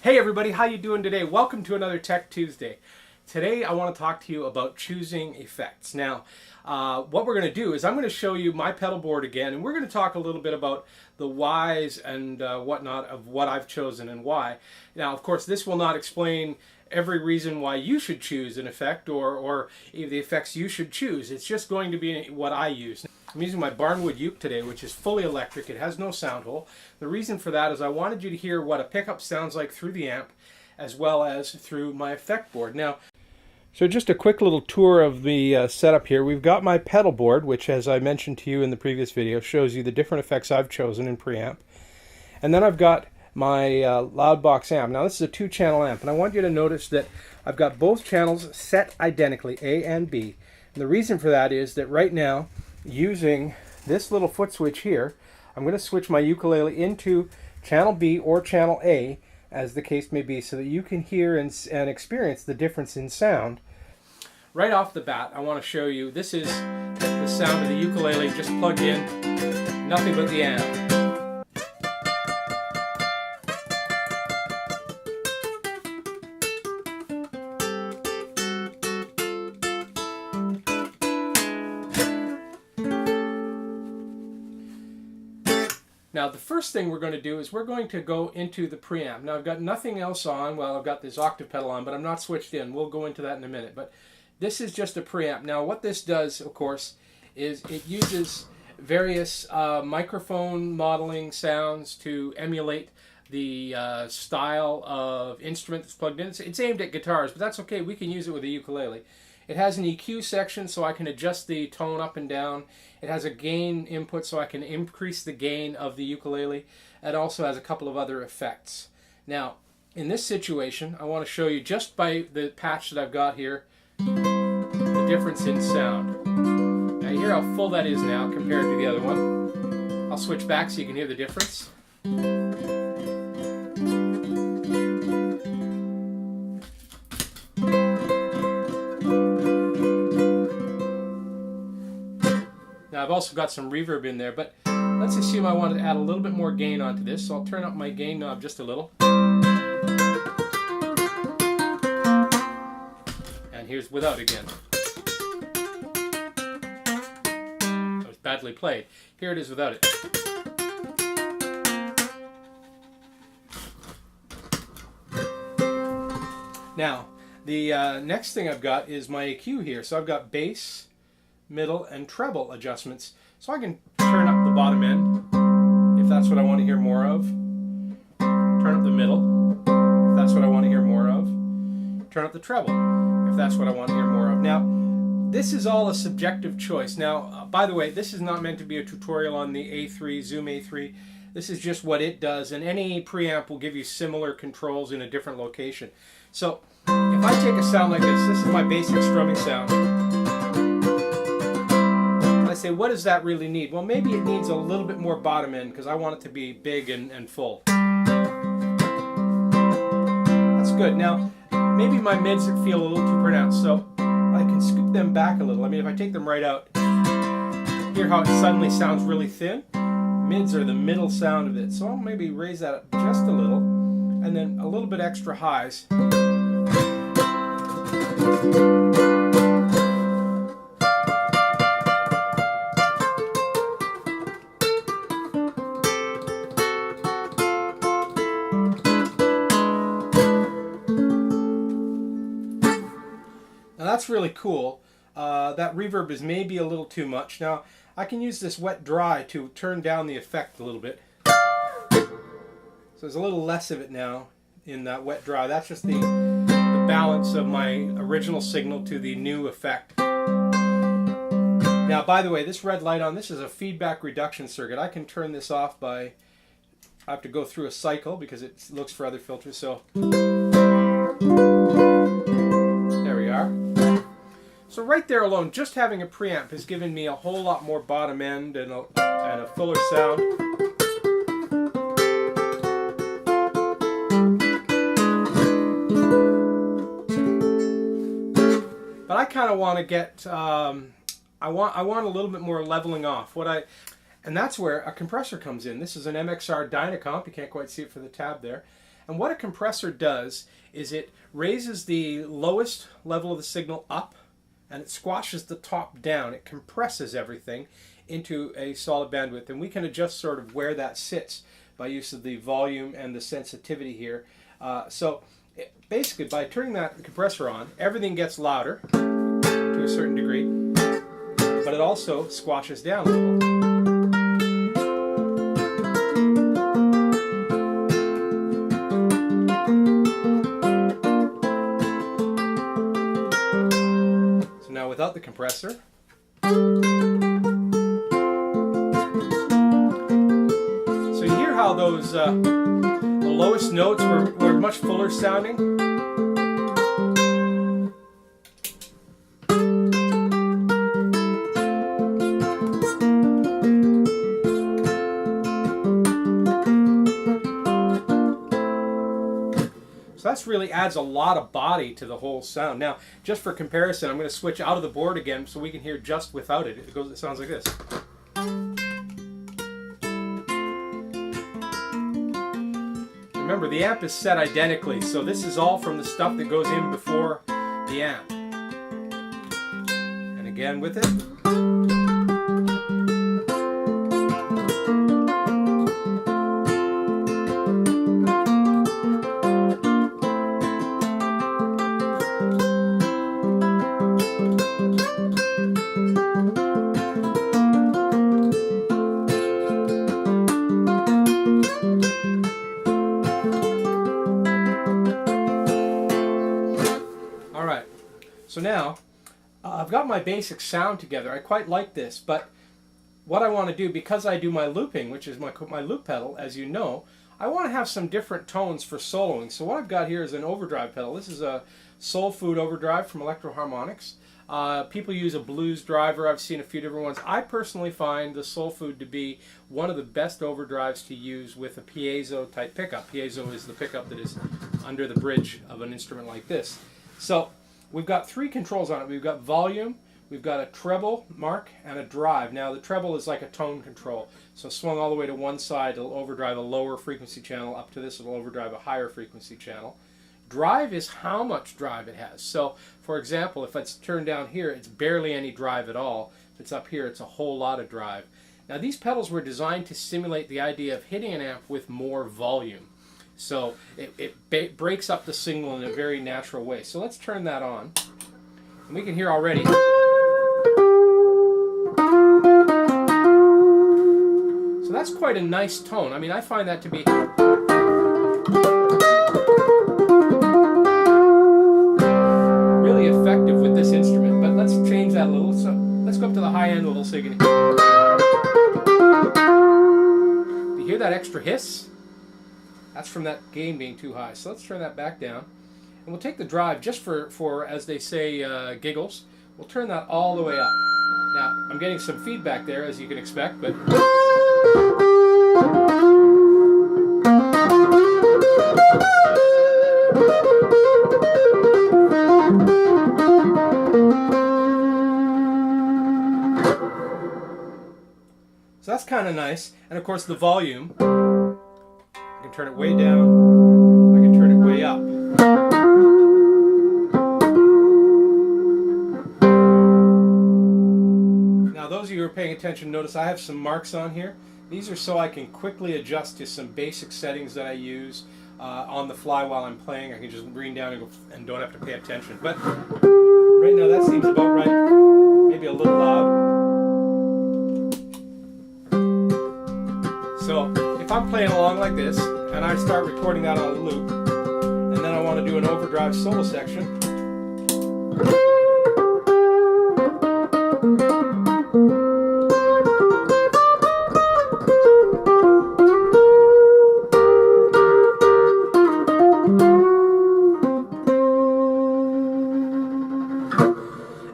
Hey everybody, how you doing today? Welcome to another Tech Tuesday. Today I want to talk to you about choosing effects. Now, what we're going to do is I'm going to show you my pedal board again, and we're going to talk a little bit about the whys and whatnot of what I've chosen and why. Now, of course, this will not explain every reason why you should choose an effect or the effects you should choose. It's just going to be what I use. I'm using my Barnwood uke today, which is fully electric. It has no sound hole. The reason for that is I wanted you to hear what a pickup sounds like through the amp as well as through my effect board. Now, so just a quick little tour of the setup here. We've got my pedal board, which, as I mentioned to you in the previous video, shows you the different effects I've chosen in Preamp. And then I've got my loud box amp. Now this is a 2-channel amp, and I want you to notice that I've got both channels set identically, A and B. And the reason for that is that right now, using this little foot switch here, I'm going to switch my ukulele into channel B or channel A, as the case may be, so that you can hear and experience the difference in sound. Right off the bat, I want to show you, this is the sound of the ukulele just plugged in, nothing but the amp. Now the first thing we're going to do is we're going to go into the preamp. Now I've got nothing else on. Well, I've got this octave pedal on, but I'm not switched in. We'll go into that in a minute. But this is just a preamp. Now what this does, of course, is it uses various microphone modeling sounds to emulate the style of instrument that's plugged in. It's aimed at guitars, but that's okay. We can use it with a ukulele. It has an EQ section so I can adjust the tone up and down. It has a gain input so I can increase the gain of the ukulele. It also has a couple of other effects. Now, in this situation, I want to show you just by the patch that I've got here, the difference in sound. Now you hear how full that is now compared to the other one. I'll switch back so you can hear the difference. Now I've also got some reverb in there, but let's assume I want to add a little bit more gain onto this, so I'll turn up my gain knob just a little. And here's without again. That was badly played. Here it is without it. Now, the next thing I've got is my EQ here. So I've got bass, middle, and treble adjustments. So I can turn up the bottom end if that's what I want to hear more of. Turn up the middle if that's what I want to hear more of. Turn up the treble if that's what I want to hear more of. Now, this is all a subjective choice. Now, by the way, this is not meant to be a tutorial on the A3, Zoom A3. This is just what it does, and any preamp will give you similar controls in a different location. So, if I take a sound like this is my basic strumming sound. Say, what does that really need? Well, maybe it needs a little bit more bottom end because I want it to be big and full. That's good. Now, maybe my mids feel a little too pronounced, so I can scoop them back a little. I mean, if I take them right out, hear how it suddenly sounds really thin? Mids are the middle sound of it, so I'll maybe raise that up just a little, and then a little bit extra highs. Now that's really cool. That reverb is maybe a little too much. Now I can use this wet dry to turn down the effect a little bit. So there's a little less of it now in that wet dry. That's just the balance of my original signal to the new effect. Now by the way, this red light on, this is a feedback reduction circuit. I can turn this off by, I have to go through a cycle because it looks for other filters. So there we are. So right there alone, just having a preamp has given me a whole lot more bottom end and a fuller sound. But I kind of want to get, I want a little bit more leveling off. And that's where a compressor comes in. This is an MXR Dyna Comp. You can't quite see it for the tab there. And what a compressor does is it raises the lowest level of the signal up and it squashes the top down. It compresses everything into a solid bandwidth, and we can adjust sort of where that sits by use of the volume and the sensitivity here. Basically, by turning that compressor on, everything gets louder to a certain degree, but it also squashes down a little. So now without the compressor, so you hear how those the lowest notes were much fuller sounding. So that really adds a lot of body to the whole sound. Now, just for comparison, I'm going to switch out of the board again so we can hear just without it. It sounds like this. Remember, the amp is set identically, so this is all from the stuff that goes in before the amp. And again with it. So now, I've got my basic sound together. I quite like this, but what I want to do, because I do my looping, which is my loop pedal, as you know, I want to have some different tones for soloing. So what I've got here is an overdrive pedal. This is a Soul Food overdrive from Electro Harmonics. People use a blues driver. I've seen a few different ones. I personally find the Soul Food to be one of the best overdrives to use with a piezo type pickup. Piezo is the pickup that is under the bridge of an instrument like this. So we've got three controls on it. We've got volume, we've got a treble mark, and a drive. Now the treble is like a tone control. So swung all the way to one side, it'll overdrive a lower frequency channel. Up to this, it'll overdrive a higher frequency channel. Drive is how much drive it has. So for example, if it's turned down here, it's barely any drive at all. If it's up here, it's a whole lot of drive. Now these pedals were designed to simulate the idea of hitting an amp with more volume. So it breaks up the signal in a very natural way. So let's turn that on. And we can hear already. So that's quite a nice tone. I mean, I find that to be really effective with this instrument. But let's change that a little. So let's go up to the high end a little so you can hear. Do you hear that extra hiss? That's from that gain being too high. So let's turn that back down. And we'll take the drive just for as they say, giggles. We'll turn that all the way up. Now, I'm getting some feedback there, as you can expect, but... So that's kind of nice. And of course the volume, I can turn it way down, I can turn it way up. Now those of you who are paying attention notice I have some marks on here. These are so I can quickly adjust to some basic settings that I use on the fly while I'm playing. I can just bring down and don't have to pay attention. But right now that seems about right. Maybe a little loud. So if I'm playing along like this and I start recording that on a loop, and then I want to do an overdrive solo section,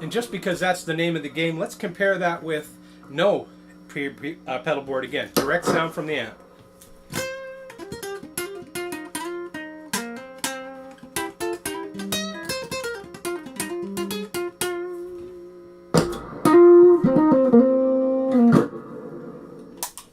and just because that's the name of the game, let's compare that with no pedal board again. Direct sound from the amp.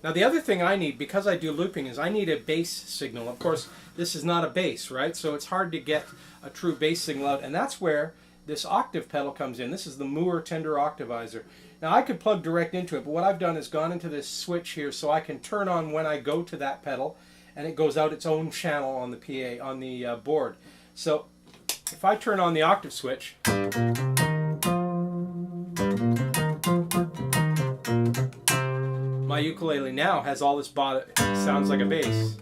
Now the other thing I need, because I do looping, is I need a bass signal. Of course, this is not a bass, right? So it's hard to get a true bass signal out, and that's where this octave pedal comes in. This is the Moore Tender Octavizer. Now I could plug direct into it, but what I've done is gone into this switch here so I can turn on when I go to that pedal, and it goes out its own channel on the PA, on the board. So if I turn on the octave switch, my ukulele now has all this body, sounds like a bass.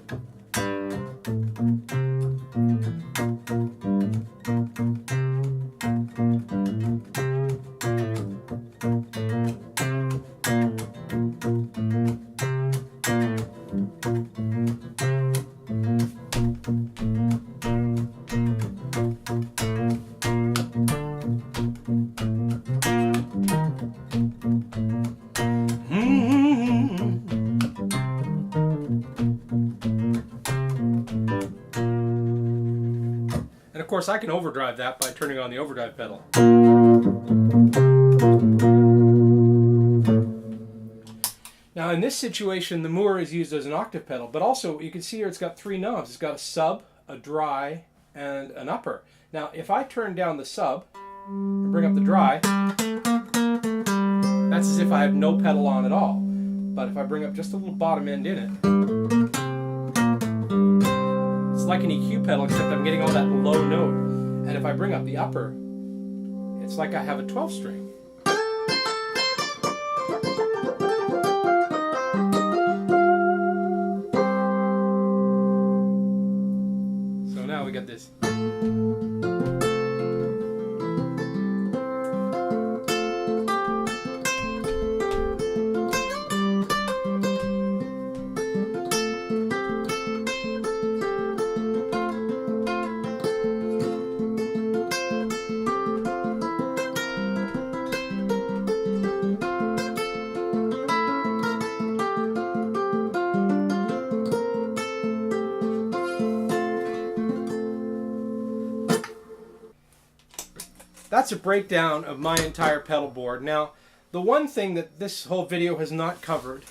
And of course I can overdrive that by turning on the overdrive pedal. Now in this situation the Moore is used as an octave pedal, but also you can see here it's got three knobs. It's got a sub, a dry, and an upper. Now if I turn down the sub and bring up the dry, that's as if I have no pedal on at all. But if I bring up just a little bottom end in it, it's like an EQ pedal, except I'm getting all that low note. And if I bring up the upper, it's like I have a 12 string. So now we got this. That's a breakdown of my entire pedal board. Now, the one thing that this whole video has not covered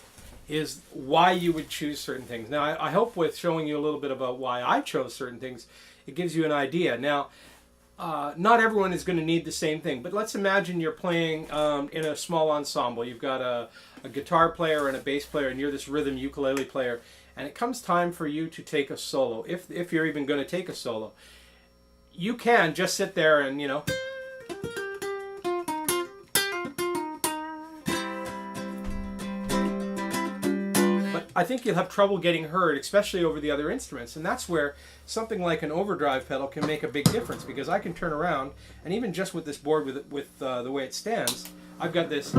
is why you would choose certain things. Now, I hope with showing you a little bit about why I chose certain things, it gives you an idea. Now, not everyone is going to need the same thing, but let's imagine you're playing in a small ensemble. You've got a guitar player and a bass player, and you're this rhythm ukulele player, and it comes time for you to take a solo, if you're even going to take a solo. You can just sit there and, you know, I think you'll have trouble getting heard, especially over the other instruments, and that's where something like an overdrive pedal can make a big difference, because I can turn around, and even just with this board, with the way it stands, I've got this.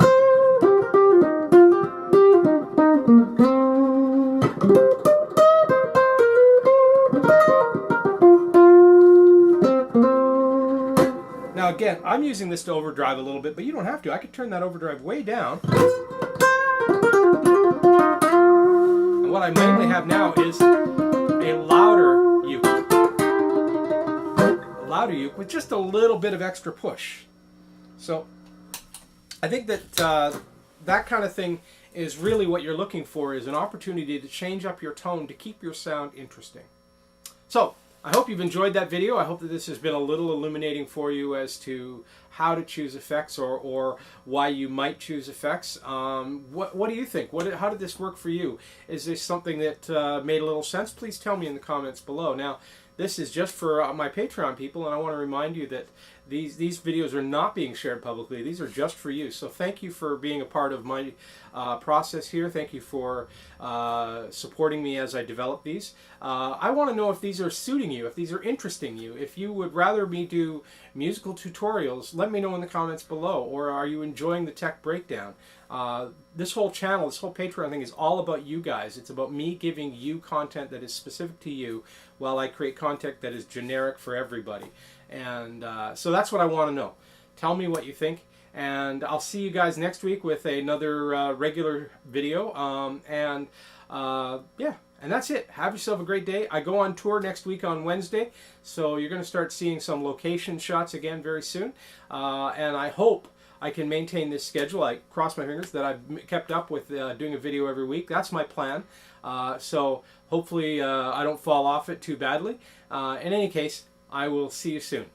Now again, I'm using this to overdrive a little bit, but you don't have to. I could turn that overdrive way down. What I mainly have now is a louder uke. A louder uke with just a little bit of extra push. So I think that that kind of thing is really what you're looking for, is an opportunity to change up your tone to keep your sound interesting. So I hope you've enjoyed that video. I hope that this has been a little illuminating for you as to how to choose effects, or why you might choose effects. What do you think? How did this work for you? Is this something that made a little sense? Please tell me in the comments below. Now, this is just for my Patreon people, and I want to remind you that these videos are not being shared publicly. These are just for you. So thank you for being a part of my process here. Thank you for supporting me as I develop these. I want to know if these are suiting you, if these are interesting you. If you would rather me do musical tutorials, let me know in the comments below. Or are you enjoying the tech breakdown? This whole channel, this whole Patreon thing is all about you guys. It's about me giving you content that is specific to you, while I create content that is generic for everybody. And so that's what I want to know. Tell me what you think, and I'll see you guys next week with another regular video. Yeah, and that's it. Have yourself a great day. I go on tour next week on Wednesday, so you're going to start seeing some location shots again very soon. And I hope I can maintain this schedule. I cross my fingers that I've kept up with doing a video every week. That's my plan. So hopefully I don't fall off it too badly. In any case, I will see you soon.